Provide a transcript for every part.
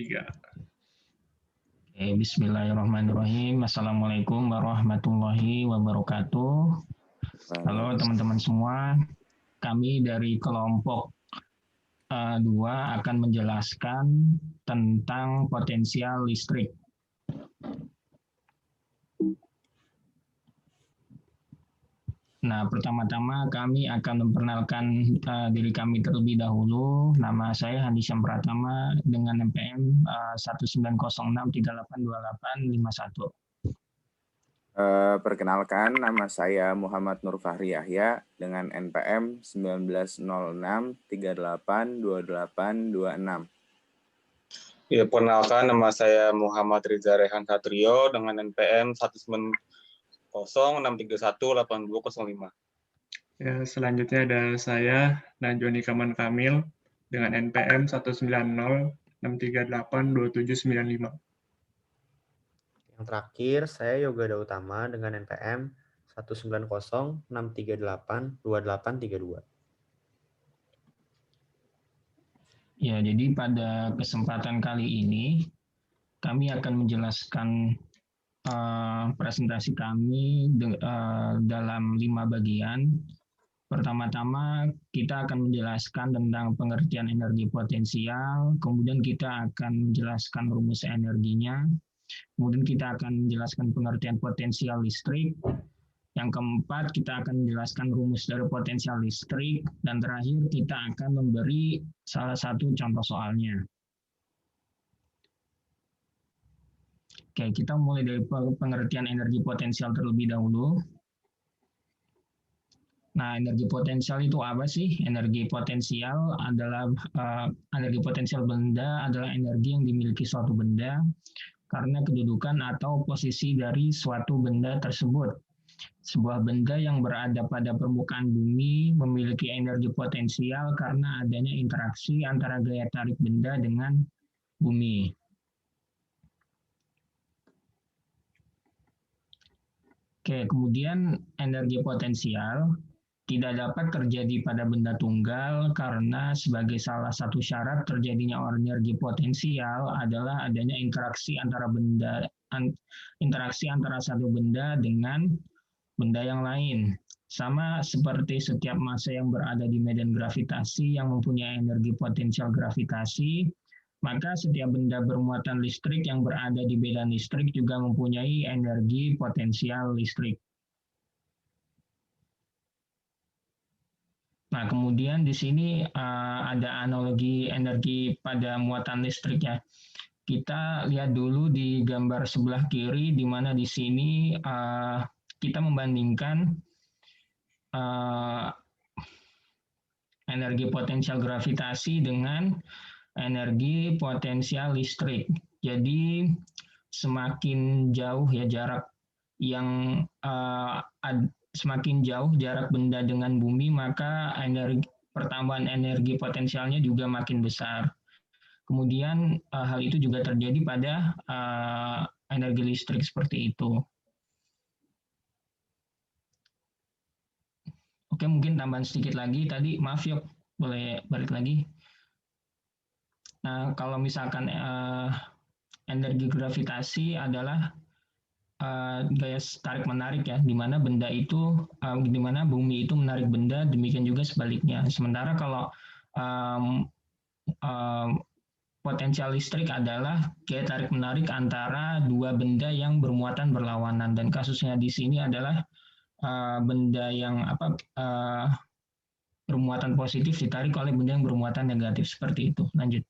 3. Bismillahirrahmanirrahim. Assalamualaikum warahmatullahi wabarakatuh. Halo teman-teman semua. Kami dari kelompok 2 akan menjelaskan tentang potensial listrik. Nah, pertama-tama kami akan memperkenalkan diri kami terlebih dahulu. Nama saya Handi Syam Pratama dengan NPM 1906382851. Perkenalkan, nama saya Muhammad Nur Fahri Yahya dengan NPM 1906382826. Ya, perkenalkan, nama saya Muhammad Riza Rehan Satrio dengan NPM 190631825. Ya, selanjutnya ada saya, Najoni Kaman Kamil, dengan NPM 190638279. Yang terakhir, saya Yoga Dautama dengan NPM 19063822832. Ya, jadi pada kesempatan kali ini kami akan menjelaskan presentasi kami dalam 5 bagian. Pertama-tama kita akan menjelaskan tentang pengertian energi potensial, kemudian kita akan menjelaskan rumus energinya, kemudian kita akan menjelaskan pengertian potensial listrik. Yang keempat, kita akan menjelaskan rumus dari potensial listrik, dan terakhir kita akan memberi salah satu contoh soalnya. Oke, kita mulai dari pengertian energi potensial terlebih dahulu. Nah, energi potensial itu apa sih? Energi potensial adalah energi potensial benda adalah energi yang dimiliki suatu benda karena kedudukan atau posisi dari suatu benda tersebut. Sebuah benda yang berada pada permukaan bumi memiliki energi potensial karena adanya interaksi antara gaya tarik benda dengan bumi. Oke, kemudian energi potensial tidak dapat terjadi pada benda tunggal karena sebagai salah satu syarat terjadinya energi potensial adalah adanya interaksi antara satu benda dengan benda yang lain. Sama seperti setiap massa yang berada di medan gravitasi yang mempunyai energi potensial gravitasi, maka setiap benda bermuatan listrik yang berada di medan listrik juga mempunyai energi potensial listrik. Nah, kemudian di sini ada analogi energi pada muatan listrik ya. Kita lihat dulu di gambar sebelah kiri, di mana di sini kita membandingkan energi potensial gravitasi dengan energi potensial listrik. Jadi semakin jauh ya jarak yang semakin jauh jarak benda dengan bumi, maka pertambahan energi potensialnya juga makin besar. Kemudian hal itu juga terjadi pada energi listrik seperti itu. Oke, mungkin tambahan sedikit lagi tadi, maaf Yok, boleh balik lagi. Nah, kalau misalkan energi gravitasi adalah gaya tarik menarik ya, di mana benda itu, di mana bumi itu menarik benda, demikian juga sebaliknya. Sementara kalau potensial listrik adalah gaya tarik menarik antara dua benda yang bermuatan berlawanan, dan kasusnya di sini adalah benda yang bermuatan positif ditarik oleh benda yang bermuatan negatif, seperti itu. Lanjut.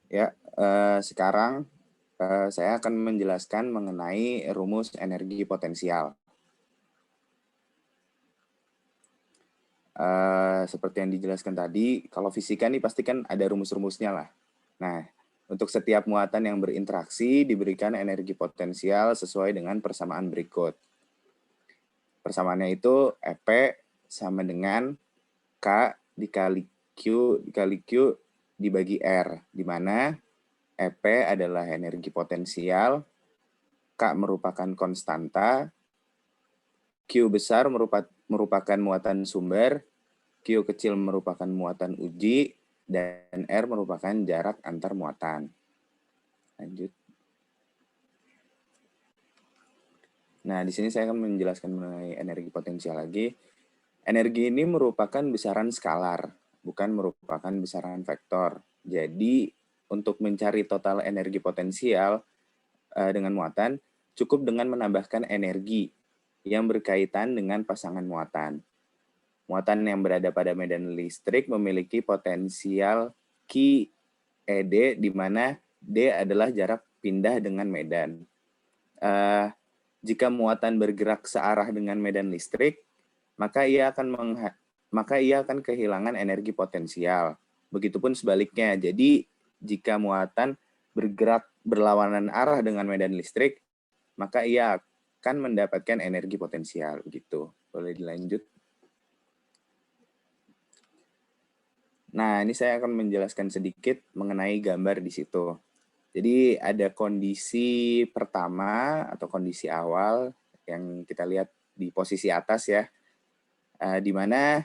Ya, sekarang saya akan menjelaskan mengenai rumus energi potensial. Seperti yang dijelaskan tadi, kalau fisika nih pasti kan ada rumus-rumusnya lah. Nah, untuk setiap muatan yang berinteraksi diberikan energi potensial sesuai dengan persamaan berikut. Persamaannya itu EP sama dengan K dikali Q dibagi R, di mana EP adalah energi potensial, K merupakan konstanta, Q besar merupakan muatan sumber, Q kecil merupakan muatan uji, dan R merupakan jarak antar muatan. Lanjut. Nah, di sini saya akan menjelaskan mengenai energi potensial lagi. Energi ini merupakan besaran skalar, bukan merupakan besaran vektor. Jadi, untuk mencari total energi potensial dengan muatan, cukup dengan menambahkan energi yang berkaitan dengan pasangan muatan. Muatan yang berada pada medan listrik memiliki potensial Q ED, di mana D adalah jarak pindah dengan medan. Jika muatan bergerak searah dengan medan listrik, maka ia akan kehilangan energi potensial. Begitupun sebaliknya. Jadi, jika muatan bergerak berlawanan arah dengan medan listrik, maka ia akan mendapatkan energi potensial. Begitu. Boleh dilanjut. Nah, ini saya akan menjelaskan sedikit mengenai gambar di situ. Jadi ada kondisi pertama atau kondisi awal yang kita lihat di posisi atas ya, di mana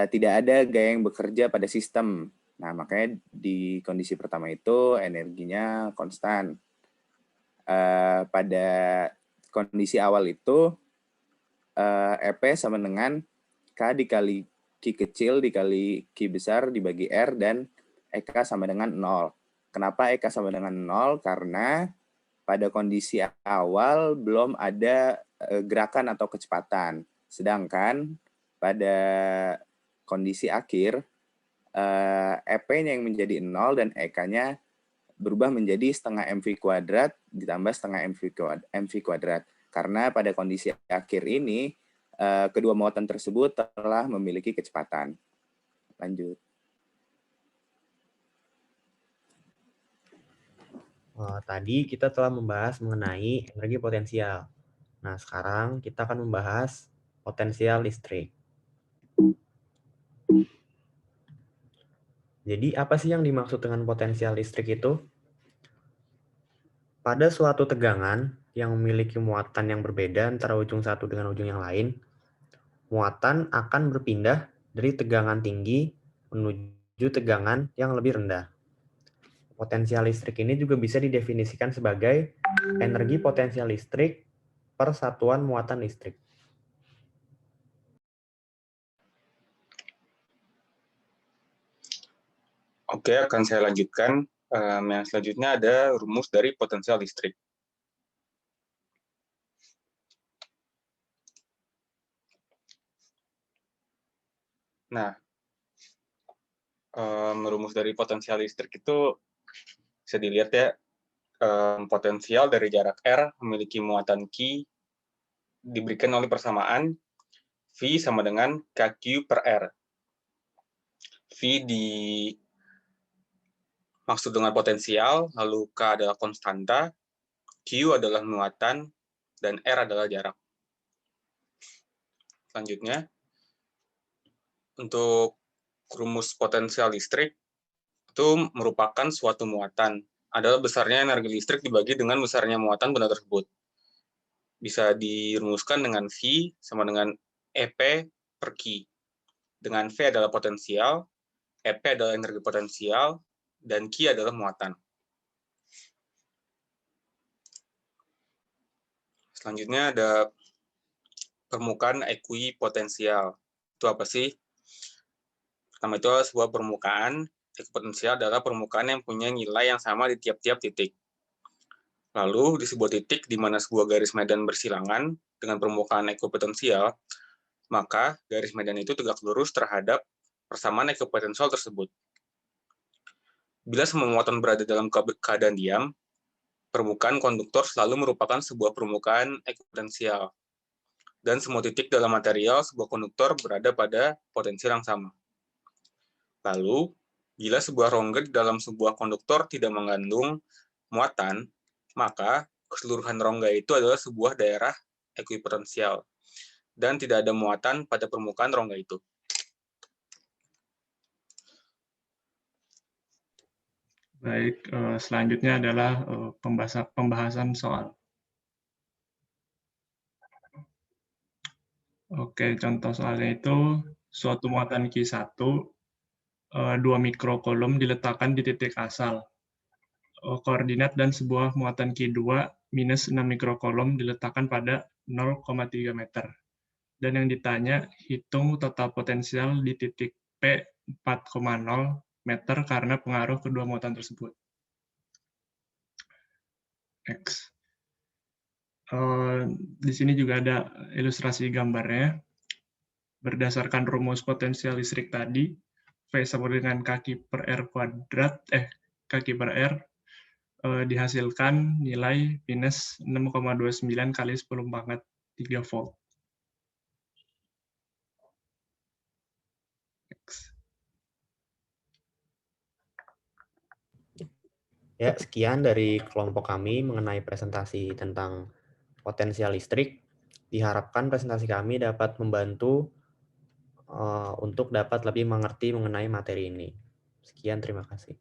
tidak ada gaya yang bekerja pada sistem. Nah, makanya di kondisi pertama itu energinya konstan. Pada kondisi awal itu EP sama dengan K dikali Q kecil dikali Q besar dibagi R, dan EK sama dengan 0. Kenapa EK sama dengan 0? Karena pada kondisi awal belum ada gerakan atau kecepatan. Sedangkan pada kondisi akhir, EP-nya yang menjadi 0 dan EK-nya berubah menjadi setengah mv kuadrat ditambah setengah mv kuadrat. Karena pada kondisi akhir ini, kedua muatan tersebut telah memiliki kecepatan. Lanjut. Tadi kita telah membahas mengenai energi potensial. Nah, sekarang kita akan membahas potensial listrik. Jadi, apa sih yang dimaksud dengan potensial listrik itu? Pada suatu tegangan yang memiliki muatan yang berbeda antara ujung satu dengan ujung yang lain, muatan akan berpindah dari tegangan tinggi menuju tegangan yang lebih rendah. Potensial listrik ini juga bisa didefinisikan sebagai energi potensial listrik per satuan muatan listrik. Oke, akan saya lanjutkan. Yang selanjutnya ada rumus dari potensial listrik. Nah, rumus dari potensial listrik itu bisa dilihat ya, potensial dari jarak R memiliki muatan Q diberikan oleh persamaan V sama dengan KQ per R. V dimaksud dengan potensial, lalu K adalah konstanta, Q adalah muatan, dan R adalah jarak. Selanjutnya, untuk rumus potensial listrik itu merupakan suatu muatan. Adalah besarnya energi listrik dibagi dengan besarnya muatan benda tersebut. Bisa dirumuskan dengan V sama dengan EP per Q. Dengan V adalah potensial, EP adalah energi potensial, dan Q adalah muatan. Selanjutnya ada permukaan ekuipotensial. Itu apa sih? Pertama itu adalah sebuah permukaan. Ekuipotensial adalah permukaan yang punya nilai yang sama di tiap-tiap titik. Lalu di sebuah titik di mana sebuah garis medan bersilangan dengan permukaan ekuipotensial, maka garis medan itu tegak lurus terhadap persamaan ekuipotensial tersebut. Bila semua muatan berada dalam keadaan diam, permukaan konduktor selalu merupakan sebuah permukaan ekuipotensial. Dan semua titik dalam material sebuah konduktor berada pada potensial yang sama. Lalu, bila sebuah rongga di dalam sebuah konduktor tidak mengandung muatan, maka keseluruhan rongga itu adalah sebuah daerah ekuipotensial dan tidak ada muatan pada permukaan rongga itu. Baik, selanjutnya adalah pembahasan soal. Oke, contoh soalnya itu suatu muatan Q1, 2 mikrokolom diletakkan di titik asal. Koordinat dan sebuah muatan Q2 minus 6 mikrokolom diletakkan pada 0,3 meter. Dan yang ditanya, hitung total potensial di titik P 4,0 meter karena pengaruh kedua muatan tersebut. Next. Di sini juga ada ilustrasi gambarnya. Berdasarkan rumus potensial listrik tadi, V sama dengan kaki per R kuadrat, kaki per R, dihasilkan nilai minus 6,29 kali 10 pangkat 3 volt. Next. Ya, sekian dari kelompok kami mengenai presentasi tentang potensial listrik. Diharapkan presentasi kami dapat membantu untuk dapat lebih mengerti mengenai materi ini. Sekian, terima kasih.